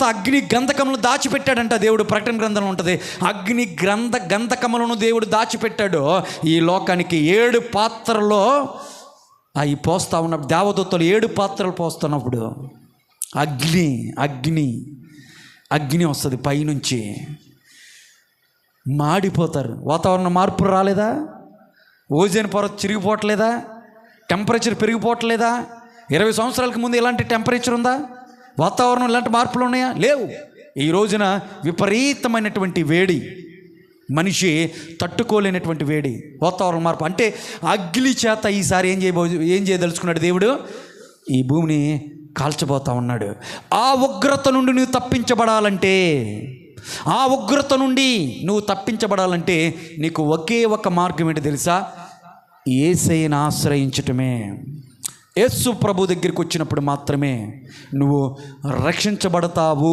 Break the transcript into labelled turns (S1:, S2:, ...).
S1: అగ్ని గంధకములను దాచిపెట్టాడంట దేవుడు. ప్రకటన గ్రంథంలో ఉంటుంది, అగ్ని గంధకములను దేవుడు దాచిపెట్టాడు. ఈ లోకానికి 7 పాత్రలో అవి పోస్తా ఉన్నప్పుడు, దేవదూతలు 7 పాత్రలు పోస్తున్నప్పుడు అగ్ని వస్తుంది పైనుంచి. మాడిపోతారు. వాతావరణ మార్పు రాలేదా? ఓజోన్ పొర చిరిగిపోవట్లేదా? టెంపరేచర్ పెరిగిపోవట్లేదా? 20 సంవత్సరాలకు ముందు ఇలాంటి టెంపరేచర్ ఉందా? వాతావరణం ఇలాంటి మార్పులు ఉన్నాయా? లేవు. ఈ రోజున విపరీతమైనటువంటి వేడి, మనిషి తట్టుకోలేనటువంటి వేడి, వాతావరణ మార్పు. అంటే అగ్ని చేత ఈసారి ఏం చేయదలుచుకున్నాడు దేవుడు? ఈ భూమిని కాల్చబోతా ఉన్నాడు. ఆ ఉగ్రత నుండి నువ్వు తప్పించబడాలంటే నీకు ఒకే ఒక మార్గం ఏంటి తెలుసా? యేసయ్యను ఆశ్రయించటమే. యేసు ప్రభు దగ్గరికి వచ్చినప్పుడు మాత్రమే నువ్వు రక్షించబడతావు.